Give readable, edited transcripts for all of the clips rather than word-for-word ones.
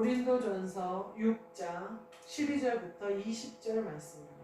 고린도전서 6장 12절부터 20절 말씀입니다.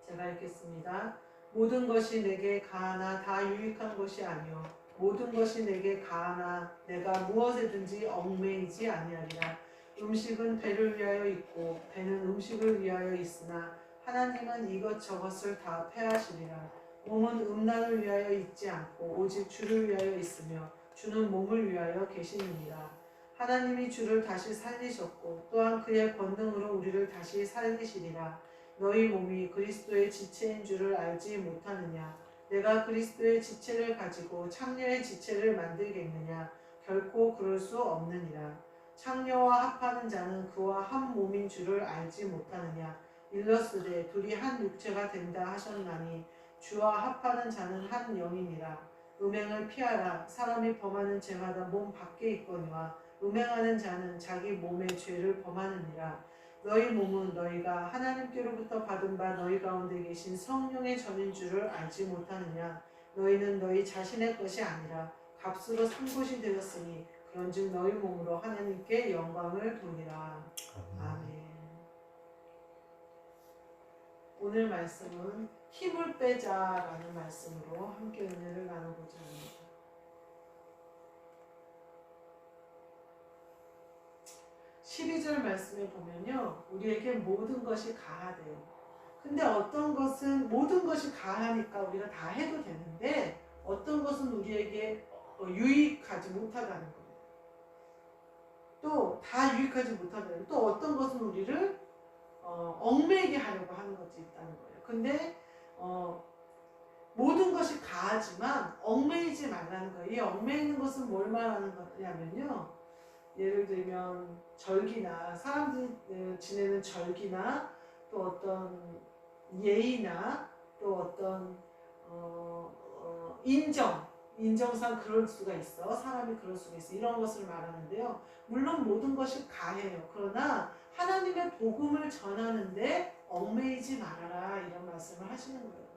제가 읽겠습니다. 모든 것이 내게 가하나 다 유익한 것이 아니요 모든 것이 내게 가하나 내가 무엇에든지 얽매이지 아니하리라. 음식은 배를 위하여 있고 배는 음식을 위하여 있으나 하나님은 이것저것을 다 패하시리라. 몸은 음란을 위하여 있지 않고 오직 주를 위하여 있으며 주는 몸을 위하여 계시느니라. 하나님이 주를 다시 살리셨고 또한 그의 권능으로 우리를 다시 살리시리라. 너희 몸이 그리스도의 지체인 줄을 알지 못하느냐? 내가 그리스도의 지체를 가지고 창녀의 지체를 만들겠느냐? 결코 그럴 수 없느니라. 창녀와 합하는 자는 그와 한 몸인 줄을 알지 못하느냐? 일러스되 둘이 한 육체가 된다 하셨나니 주와 합하는 자는 한 영이니라. 음행을 피하라. 사람이 범하는 죄마다 몸 밖에 있거니와 음행하는 자는 자기 몸의 죄를 범하느니라. 너희 몸은 너희가 하나님께로부터 받은 바 너희 가운데 계신 성령의 전인 줄을 알지 못하느냐? 너희는 너희 자신의 것이 아니라 값으로 산 것이 되었으니 그런즉 너희 몸으로 하나님께 영광을 돌리라. 아멘. 오늘 말씀은 힘을 빼자라는 말씀으로 함께 은혜를 나누고자 합니다. 12절 말씀에 보면요, 우리에게 모든 것이 가하대요. 근데 어떤 것은 모든 것이 가하니까 우리가 다 해도 되는데 어떤 것은 우리에게 유익하지 못하다는 거예요. 또 다 유익하지 못하다는, 또 어떤 것은 우리를 얽매이게 하려고 하는 것이 있다는 거예요. 근데 모든 것이 가하지만 얽매이지 말라는 거예요. 이 얽매이는 것은 뭘 말하는 거냐면요, 예를 들면 절기나 사람들이 지내는 절기나 또 어떤 예의나 또 어떤 인정상 그럴 수가 있어. 사람이 그럴 수가 있어. 이런 것을 말하는데요. 물론 모든 것이 가해요. 그러나 하나님의 복음을 전하는데 얽매이지 말아라, 이런 말씀을 하시는 거예요.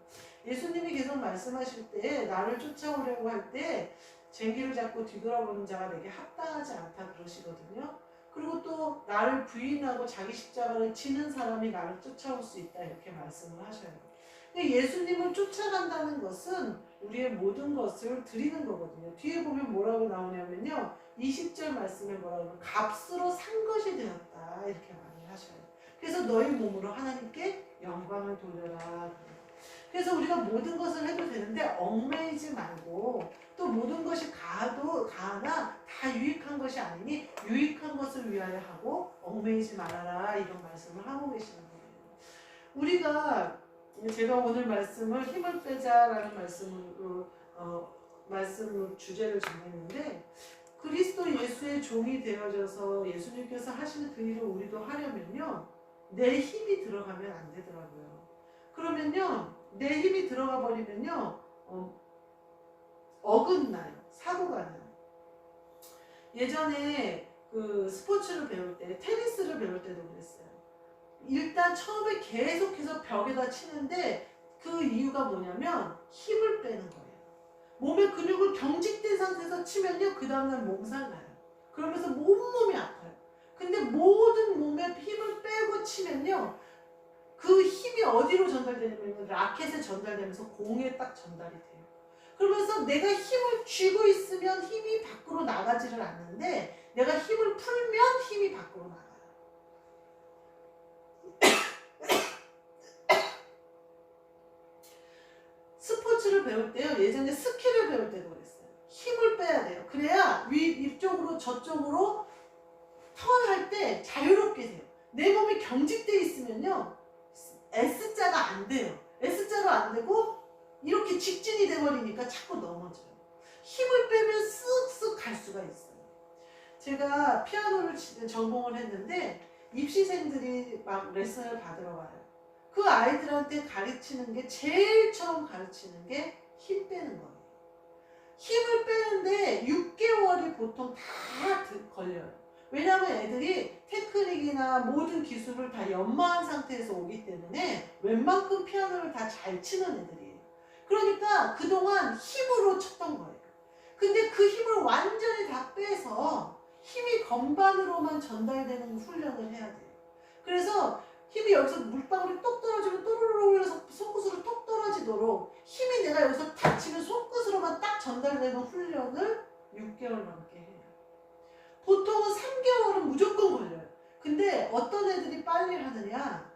예수님이 계속 말씀하실 때 나를 쫓아오려고 할 때 쟁기를 잡고 뒤돌아보는 자가 내게 합당하지 않다 그러시거든요. 그리고 또 나를 부인하고 자기 십자가를 지는 사람이 나를 쫓아올 수 있다, 이렇게 말씀을 하셔요. 근데 예수님을 쫓아간다는 것은 우리의 모든 것을 드리는 거거든요. 뒤에 보면 뭐라고 나오냐면요, 20절 말씀에 뭐라고 하면 값으로 산 것이 되었다, 이렇게 말을 하셔요. 그래서 너희 몸으로 하나님께 영광을 돌려라. 그래서 우리가 모든 것을 해도 되는데 얽매이지 말고, 또 모든 것이 가하나 다 유익한 것이 아니니 유익한 것을 위하여 하고 얽매이지 말아라, 이런 말씀을 하고 계시는 거예요. 제가 오늘 말씀을 힘을 빼자라는 말씀으로 주제를 정했는데, 그리스도 예수의 종이 되어져서 예수님께서 하시는 그 일을 우리도 하려면요, 내 힘이 들어가면 안 되더라고요. 그러면요, 내 힘이 들어가 버리면요, 어긋나요. 사고가 나요. 예전에 그 스포츠를 배울 때, 테니스를 배울 때도 그랬어요. 일단 처음에 계속해서 벽에다 치는데 그 이유가 뭐냐면 힘을 빼는 거예요. 몸의 근육을 경직된 상태에서 치면요, 그 다음날 몸살 나요. 그러면서 온몸이 아파요. 근데 모든 몸에 힘을 빼고 치면요, 그 힘이 어디로 전달되냐면 라켓에 전달되면서 공에 딱 전달이 돼요. 그러면서 내가 힘을 쥐고 있으면 힘이 밖으로 나가지를 않는데 내가 힘을 풀면 힘이 밖으로 나가요. 스포츠를 배울 때요, 예전에 스키를 배울 때도 그랬어요. 힘을 빼야 돼요. 그래야 이쪽으로 저쪽으로 턴할 때 자유롭게 돼요. 내 몸이 경직돼 있으면요, S자가 안 돼요. S자로 안 되고 이렇게 직진이 돼버리니까 자꾸 넘어져요. 힘을 빼면 쓱쓱 갈 수가 있어요. 제가 피아노를 전공을 했는데 입시생들이 막 레슨을 받으러 와요. 그 아이들한테 가르치는 게, 제일 처음 가르치는 게 힘 빼는 거예요. 힘을 빼는데 6개월이 보통 다 걸려요. 왜냐하면 애들이 테크닉이나 모든 기술을 다 연마한 상태에서 오기 때문에 웬만큼 피아노를 다 잘 치는 애들이에요. 그러니까 그동안 힘으로 쳤던 거예요. 근데 그 힘을 완전히 다 빼서 힘이 건반으로만 전달되는 훈련을 해야 돼요. 그래서 힘이 여기서 물방울이 똑 떨어지면 또르르 올려서 손끝으로 톡 떨어지도록 힘이 내가 여기서 탁 치면 손끝으로만 딱 전달되는 훈련을 6개월 넘게 해요. 보통은 3개월은 무조건 걸려요. 근데 어떤 애들이 빨리 하느냐?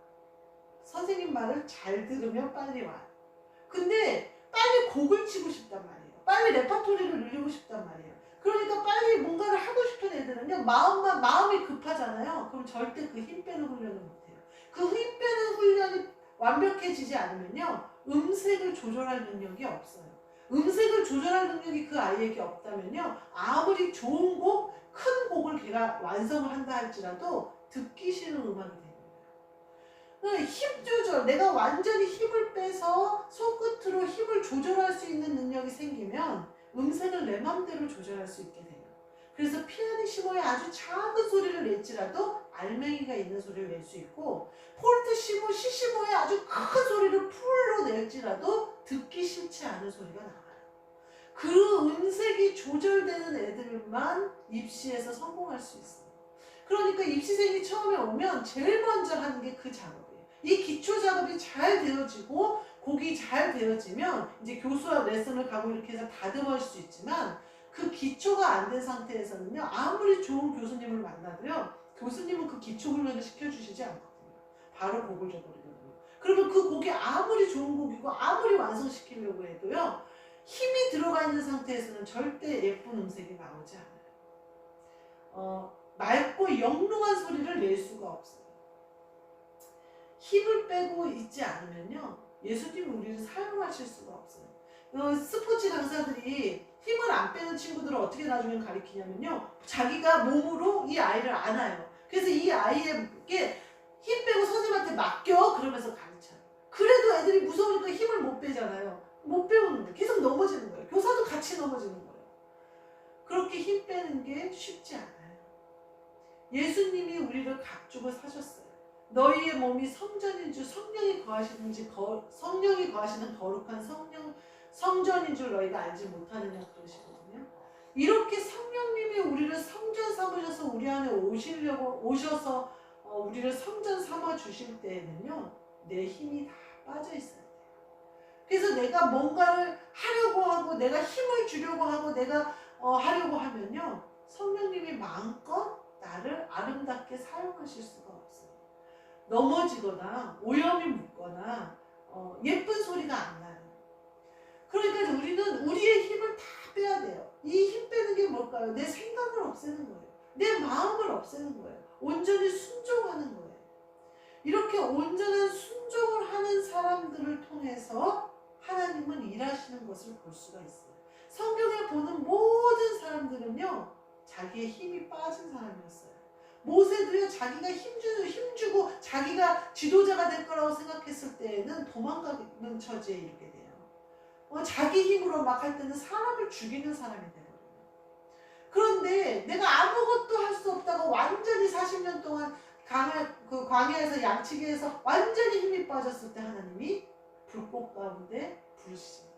선생님 말을 잘 들으면 빨리 와요. 근데 빨리 곡을 치고 싶단 말이에요. 빨리 레퍼토리를 늘리고 싶단 말이에요. 그러니까 빨리 뭔가를 하고 싶은 애들은요, 마음이 급하잖아요. 그럼 절대 그 힘 빼는 훈련을 못해요. 그 힘 빼는 훈련이 완벽해지지 않으면요, 음색을 조절할 능력이 없어요. 음색을 조절할 능력이 그 아이에게 없다면요, 아무리 좋은 곡, 큰 곡을 걔가 완성을 한다 할지라도 듣기 싫은 음악이 돼요. 힘 조절, 내가 완전히 힘을 빼서 손끝으로 힘을 조절할 수 있는 능력이 생기면 음색을 내 맘대로 조절할 수 있게 돼요. 그래서 피아니시모의 아주 작은 소리를 낼지라도 알맹이가 있는 소리를 낼 수 있고, 포르테시모, 시시모의 아주 큰 소리를 풀로 낼지라도 듣기 싫지 않은 소리가 나와요. 그 음색이 조절되는 애들만 입시에서 성공할 수 있어요. 그러니까 입시생이 처음에 오면 제일 먼저 하는 게 그 작업이에요. 이 기초 작업이 잘 되어지고 곡이 잘 되어지면 이제 교수와 레슨을 가고 이렇게 해서 다듬을 수 있지만, 그 기초가 안 된 상태에서는요, 아무리 좋은 교수님을 만나도요, 교수님은 그 기초 훈련을 시켜주시지 않거든요. 바로 곡을 줘버리거든요. 그러면 그 곡이 아무리 좋은 곡이고 아무리 완성시키려고 해도요, 힘이 들어가 있는 상태에서는 절대 예쁜 음색이 나오지 않아요. 맑고 영롱한 소리를 낼 수가 없어요. 힘을 빼고 있지 않으면요, 예수님이 우리를 사용하실 수가 없어요. 스포츠 강사들이 힘을 안 빼는 친구들을 어떻게 나중에 가르치냐면요, 자기가 몸으로 이 아이를 안아요. 그래서 이 아이에게 힘 빼고 선생님한테 맡겨, 그러면서 가르쳐요. 그래도 애들이 무서우니까 힘을 못 빼잖아요. 못 배우는 거예요. 계속 넘어지는 거예요. 교사도 같이 넘어지는 거예요. 그렇게 힘 빼는 게 쉽지 않아요. 예수님이 우리를 각주고 사셨어요. 너희의 몸이 성전인 줄, 성령이 거하시는 거룩한 성전인 줄 너희가 알지 못하느냐 그러시거든요. 이렇게 성령님이 우리를 성전 삼으셔서 우리 안에 오셔서 우리를 성전 삼아 주실 때에는요, 내 힘이 다 빠져 있어요. 그래서 내가 뭔가를 하려고 하고, 내가 힘을 주려고 하고, 내가 하려고 하면요, 성령님이 마음껏 나를 아름답게 사용하실 수가 없어요. 넘어지거나 오염이 묻거나 예쁜 소리가 안 나요. 그러니까 우리는 우리의 힘을 다 빼야 돼요. 이 힘 빼는 게 뭘까요? 내 생각을 없애는 거예요. 내 마음을 없애는 거예요. 온전히 순종하는 거예요. 이렇게 온전한 순종을 하는 사람들을 통해서 하나님은 일하시는 것을 볼 수가 있어요. 성경에 보는 모든 사람들은요, 자기의 힘이 빠진 사람이었어요. 모세도요, 자기가 힘주고 자기가 지도자가 될 거라고 생각했을 때에는 도망가는 처지에 이르게 돼요. 자기 힘으로 막 할 때는 사람을 죽이는 사람이 되거든요. 그런데 내가 아무것도 할 수 없다고 완전히 40년 동안 광야에서 양치기에서 완전히 힘이 빠졌을 때 하나님이 불꽃 가운데 부르시잖아요.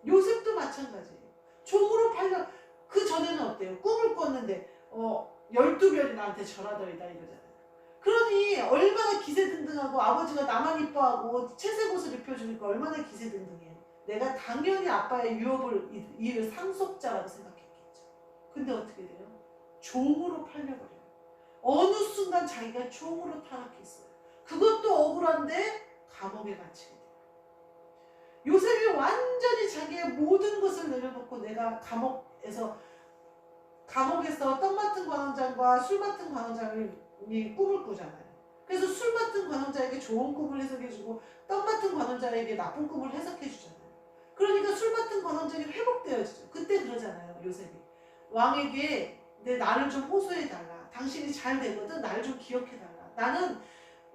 요셉도 마찬가지예요. 종으로 팔려, 그 전에는 어때요? 꿈을 꿨는데 12별이 나한테 절하더이다 이러잖아요. 그러니 얼마나 기세등등하고, 아버지가 나만 이뻐하고 채색 옷을 입혀주니까 얼마나 기세등등해요. 내가 당연히 아빠의 유업을 이을 상속자라고 생각했겠죠. 근데 어떻게 돼요? 종으로 팔려버려요. 어느 순간 자기가 종으로 타락했어요. 그것도 억울한데 감옥에 갇히게 돼요. 요셉이 완전히 자기의 모든 것을 내려놓고 내가 감옥에서 떡 맡은 관원장과 술 맡은 관원장이 꿈을 꾸잖아요. 그래서 술 맡은 관원장에게 좋은 꿈을 해석해주고 떡 맡은 관원장에게 나쁜 꿈을 해석해주잖아요. 그러니까 술 맡은 관원장이 회복되어지죠. 그때 그러잖아요, 요셉이. 왕에게 나를 좀 호소해달라. 당신이 잘 되거든. 나를 좀 기억해달라. 나는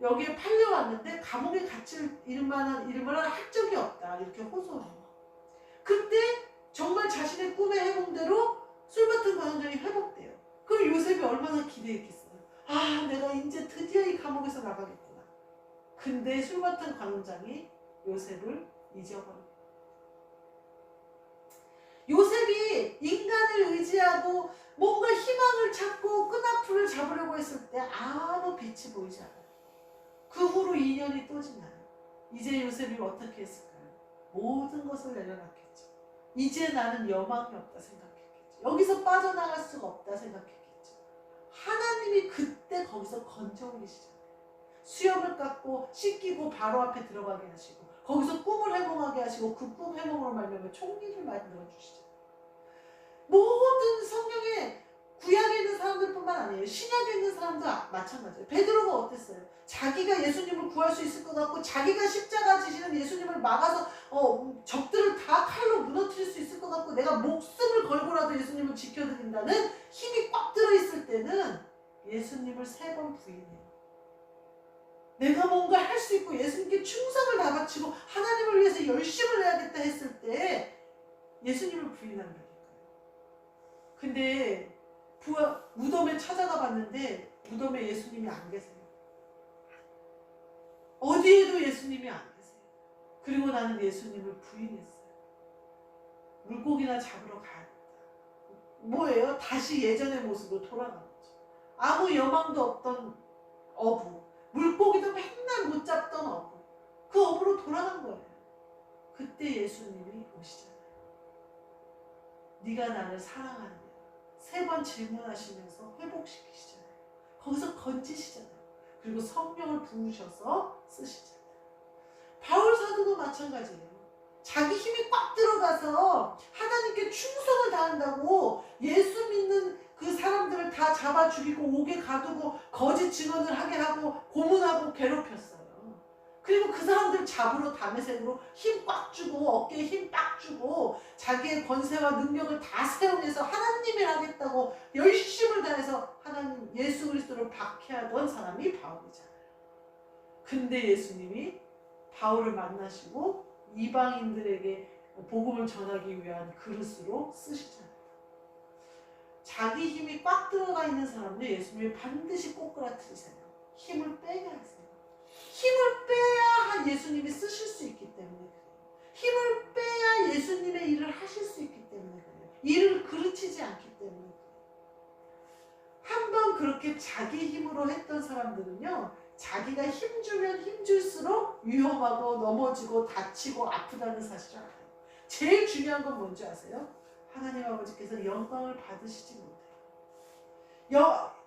여기에 팔려왔는데 감옥에 갇힐 일만한 학적이 없다. 이렇게 호소해요. 그때 정말 자신의 꿈의 해몽대로 술 맡은 관원장이 회복돼요. 그럼 요셉이 얼마나 기대했겠어요. 아, 내가 이제 드디어 이 감옥에서 나가겠구나. 근데 술 맡은 관원장이 요셉을 잊어버려요. 요셉이 사람이 인간을 의지하고 뭔가 희망을 찾고 끈앞을 잡으려고 했을 때 아무 빛이 보이지 않아요. 그 후로 2년이 또 지나요. 이제 요셉이 어떻게 했을까요? 모든 것을 내려놨겠죠. 이제 나는 여망이 없다 생각했겠죠. 여기서 빠져나갈 수가 없다 생각했겠죠. 하나님이 그때 거기서 건져 올리시잖아요. 수염을 깎고 씻기고 바로 앞에 들어가게 하시고 거기서 꿈을 해몽하게 하시고 그 꿈 해몽으로 말미암아 총리를 만들어 주시잖아요. 모든 성경에 구약에 있는 사람들뿐만 아니에요. 신약에 있는 사람도 마찬가지예요. 베드로가 어땠어요? 자기가 예수님을 구할 수 있을 것 같고 자기가 십자가 지시는 예수님을 막아서 적들을 다 칼로 무너뜨릴 수 있을 것 같고 내가 목숨을 걸고라도 예수님을 지켜드린다는 힘이 꽉 들어있을 때는 예수님을 3번 부인해요. 내가 뭔가 할 수 있고 예수님께 충성을 다 바치고 하나님을 위해서 열심을 해야겠다 했을 때 예수님을 부인한다니까요. 근데 무덤에 찾아가 봤는데 무덤에 예수님이 안 계세요. 어디에도 예수님이 안 계세요. 그리고 나는 예수님을 부인했어요. 물고기나 잡으러 가야겠다. 뭐예요? 다시 예전의 모습으로 돌아간 거죠. 아무 여망도 없던 어부, 물고기도 맨날 못 잡던 어부, 그 어부로 돌아간 거예요. 그때 예수님이 오시잖아요. 네가 나를 사랑하느냐 3번 질문하시면서 회복시키시잖아요. 거기서 건지시잖아요. 그리고 성령을 부으셔서 쓰시잖아요. 바울 사도도 마찬가지예요. 자기 힘이 꽉 들어가서 하나님께 충성을 다한다고 예수 믿는 그 사람들을 다 잡아 죽이고 옥에 가두고 거짓 증언을 하게 하고 고문하고 괴롭혔어요. 그리고 그 사람들 잡으러 다메섹으로 힘 꽉 주고 어깨에 힘 빡 주고 자기의 권세와 능력을 다 사용해서 하나님을 하겠다고 열심을 다해서 하나님 예수 그리스도를 박해하던 사람이 바울이잖아요. 근데 예수님이 바울을 만나시고 이방인들에게 복음을 전하기 위한 그릇으로 쓰시잖아요. 자기 힘이 꽉 들어가 있는 사람들 예수님이 반드시 꼬꾸라뜨리세요. 힘을 빼게 하세요. 힘을 빼야 예수님이 쓰실 수 있기 때문에 그래요. 힘을 빼야 예수님의 일을 하실 수 있기 때문에 그래요. 일을 그르치지 않기 때문에 그래요. 한번 그렇게 자기 힘으로 했던 사람들은요, 자기가 힘주면 힘줄수록 위험하고 넘어지고 다치고 아프다는 사실을 알아요. 제일 중요한 건 뭔지 아세요? 하나님 아버지께서 영광을 받으시지 못해요.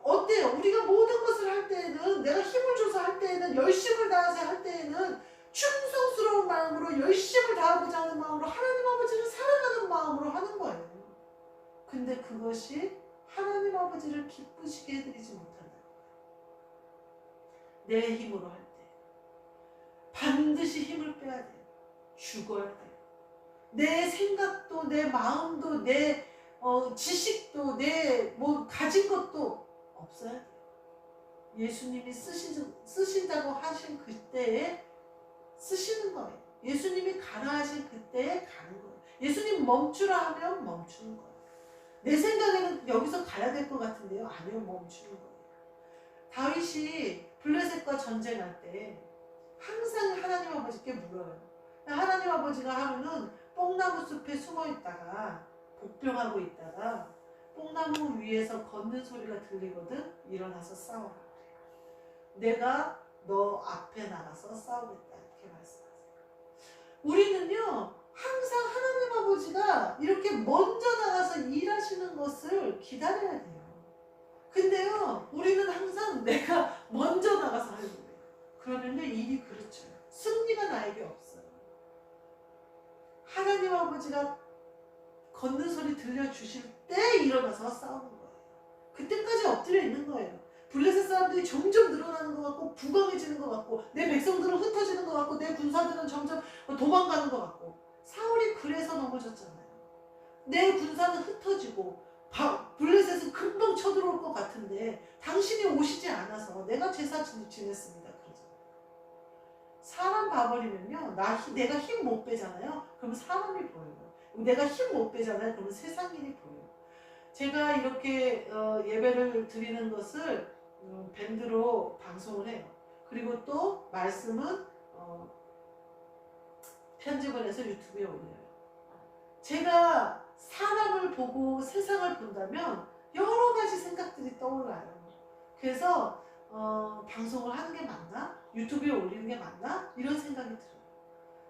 어때요? 우리가 모든 것을 할 때에는 내가 힘을 줘서 할 때에는 열심을 다해서 할 때에는 충성스러운 마음으로 열심을 다하고자 하는 마음으로 하나님 아버지를 사랑하는 마음으로 하는 거예요. 근데 그것이 하나님 아버지를 기쁘시게 해드리지 못한다. 내 힘으로 할 때 반드시 힘을 빼야 돼요. 죽어야 돼요. 내 생각도 내 마음도 내 지식도 내 가진 것도 없어야 돼요. 예수님이 쓰신다고 하신 그때에 쓰시는 거예요. 예수님이 가라 하신 그때에 가는 거예요. 예수님 멈추라 하면 멈추는 거예요. 내 생각에는 여기서 가야 될 것 같은데요. 아니요, 멈추는 거예요. 다윗이 블레셋과 전쟁할 때 항상 하나님 아버지께 물어요. 하나님 아버지가 하루는 뽕나무 숲에 숨어 있다가 복병하고 있다가 뽕나무 위에서 걷는 소리가 들리거든. 일어나서 싸워라. 내가 너 앞에 나가서 싸우겠다. 이렇게 말씀하세요. 우리는요, 항상 하나님 아버지가 이렇게 먼저 나가서 일하시는 것을 기다려야 돼요. 근데요, 우리는 항상 내가 먼저 나가서 하는 거예요. 그러면요, 일이 그렇죠. 승리가 나에게 없어요. 하나님 아버지가 걷는 소리 들려주실 때 일어나서 싸우는 거예요. 그때까지 엎드려 있는 거예요. 블레셋 사람들이 점점 늘어나는 것 같고 부강해지는 것 같고 내 백성들은 흩어지는 것 같고 내 군사들은 점점 도망가는 것 같고 사울이 그래서 넘어졌잖아요. 내 군사는 흩어지고 블레셋은 금방 쳐들어올 것 같은데 당신이 오시지 않아서 내가 제사 지냈습니다. 그러잖아요. 사람 봐버리면요, 내가 힘 못 빼잖아요. 그럼 사람이 보여요. 내가 힘 못 빼잖아요. 그러면 세상 일이 보여요. 제가 이렇게 예배를 드리는 것을 밴드로 방송을 해요. 그리고 또 말씀은 편집을 해서 유튜브에 올려요. 제가 사람을 보고 세상을 본다면 여러 가지 생각들이 떠올라요. 그래서 방송을 하는 게 맞나? 유튜브에 올리는 게 맞나? 이런 생각이 들어요.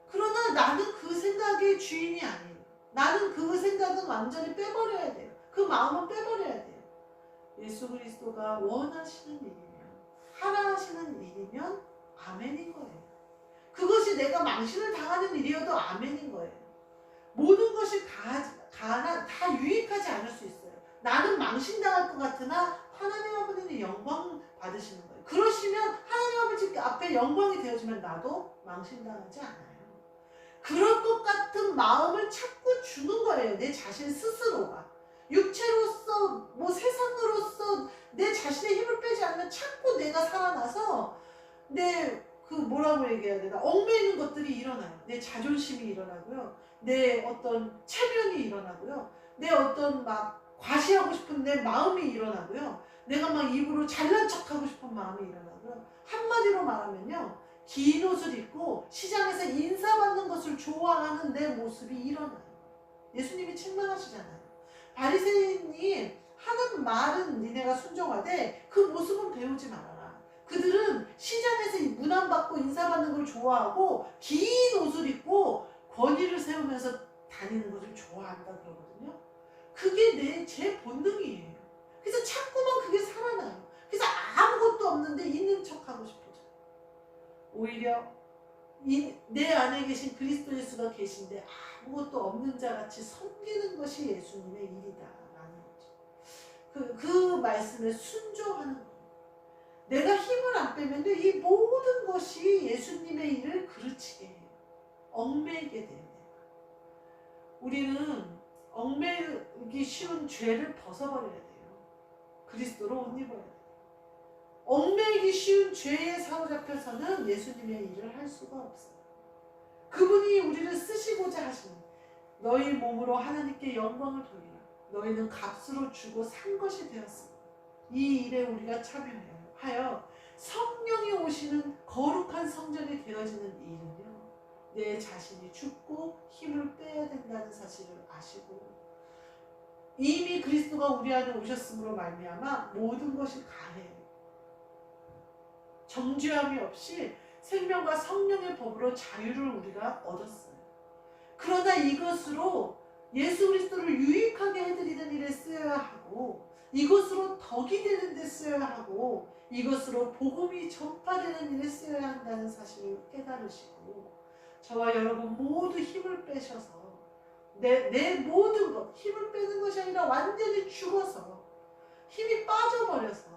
그러나 나는 그 생각의 주인이 아니에요. 나는 그 생각은 완전히 빼버려야 돼요. 그 마음은 빼버려야 돼요. 예수 그리스도가 원하시는 일이면, 하라 하시는 일이면 아멘인 거예요. 그것이 내가 망신을 당하는 일이어도 아멘인 거예요. 모든 것이 다 유익하지 않을 수 있어요. 나는 망신당할 것 같으나 하나님 아버지는 영광 받으시는 거예요. 그러시면 하나님 아버지 앞에 영광이 되어지면 나도 망신당하지 않아요. 그럴 것 같은 마음을 자꾸 주는 거예요. 내 자신 스스로가. 육체로서 세상으로서 내 자신의 힘을 빼지 않으면 자꾸 내가 살아나서 내 뭐라고 얘기해야 되나, 얽매이는 것들이 일어나요. 내 자존심이 일어나고요. 내 어떤 체면이 일어나고요. 내 어떤 과시하고 싶은 내 마음이 일어나고요. 내가 입으로 잘난 척하고 싶은 마음이 일어나고요. 한마디로 말하면요, 긴 옷을 입고 시장에서 인사받는 것을 좋아하는 내 모습이 일어나요. 예수님이 책망하시잖아요. 바리새인이 하는 말은 니네가 순종하되 그 모습은 배우지 말아라. 그들은 시장에서 문안받고 인사받는 걸 좋아하고 긴 옷을 입고 권위를 세우면서 다니는 것을 좋아한다 그러거든요. 그게 제 본능이에요. 그래서 자꾸만 그게 살아나요. 그래서 아무것도 없는데 있는 척하고 싶어져요. 오히려 내 안에 계신 그리스도 예수가 계신데 아무것도 없는 자 같이 섬기는 것이 예수님의 일이다라는 거죠. 그 말씀에 순종하는 거예요. 내가 힘을 안 빼면요, 이 모든 것이 예수님의 일을 그르치게 해요. 얽매이게 돼요. 우리는 얽매이기 쉬운 죄를 벗어버려야 돼요. 그리스도로 옷 입어야 돼요. 얽매이기 쉬운 죄에 사로잡혀서는 예수님의 일을 할 수가 없어요. 그분이 우리를 쓰시고자 하시는, 너희 몸으로 하나님께 영광을 돌리라. 너희는 값으로 주고 산 것이 되었습니다. 이 일에 우리가 참여하여 성령이 오시는 거룩한 성전이 되어지는 일은요, 내 자신이 죽고 힘을 빼야 된다는 사실을 아시고, 이미 그리스도가 우리 안에 오셨으므로 말미암아 모든 것이 가해요. 정죄함이 없이 생명과 성령의 법으로 자유를 우리가 얻었어요. 그러나 이것으로 예수 그리스도를 유익하게 해드리는 일에 쓰여야 하고, 이것으로 덕이 되는 데 쓰여야 하고, 이것으로 복음이 전파되는 일에 쓰여야 한다는 사실을 깨달으시고, 저와 여러분 모두 힘을 빼셔서 내 모든 것, 힘을 빼는 것이 아니라 완전히 죽어서 힘이 빠져버려서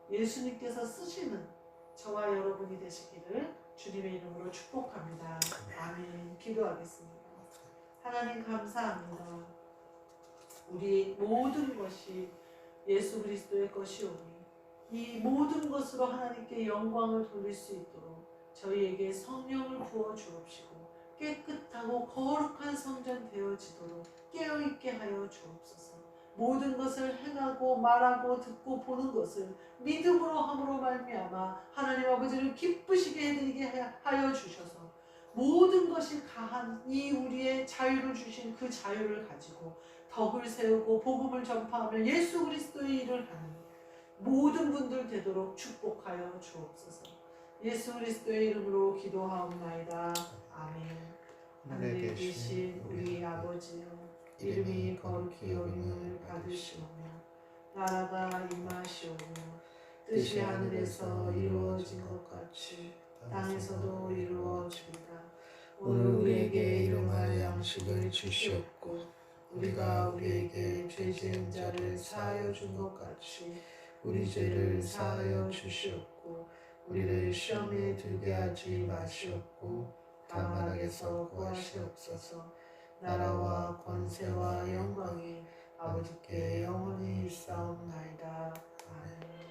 예수님께서 쓰시는 저와 여러분이 되시기를 주님의 이름으로 축복합니다. 아멘. 기도하겠습니다. 하나님 감사합니다. 우리 모든 것이 예수 그리스도의 것이오니 이 모든 것으로 하나님께 영광을 돌릴 수 있도록 저희에게 성령을 부어 주옵시고 깨끗하고 거룩한 성전 되어지도록 깨어있게 하여 주옵소서. 모든 것을 행하고 말하고 듣고 보는 것을 믿음으로 함으로 말미암아 하나님 아버지를 기쁘시게 해드리게 하여 주셔서 모든 것이 가한 이 우리의 자유를 주신 그 자유를 가지고 덕을 세우고 복음을 전파하며 예수 그리스도의 일을 하는 모든 분들 되도록 축복하여 주옵소서. 예수 그리스도의 이름으로 기도하옵나이다. 아멘. 하늘에 계신 우리 아버지여, 이름이 거룩히 여김을 받으시오며 나라가 임하시오며 뜻이 하늘에서 이루어진 것 같이 땅에서도 이루어지리다. 오늘 우리에게 일용할 양식을 주시옵고 우리가 우리에게 죄 지은 자를 사하여 준 것 같이 우리 죄를 사하여 주시옵고 우리를 시험에 들게 하지 마시옵고 다만 악에서 구하시옵소서. 나라와 권세와 영광이 아버지께 영원히 있사옵나이다. 아멘.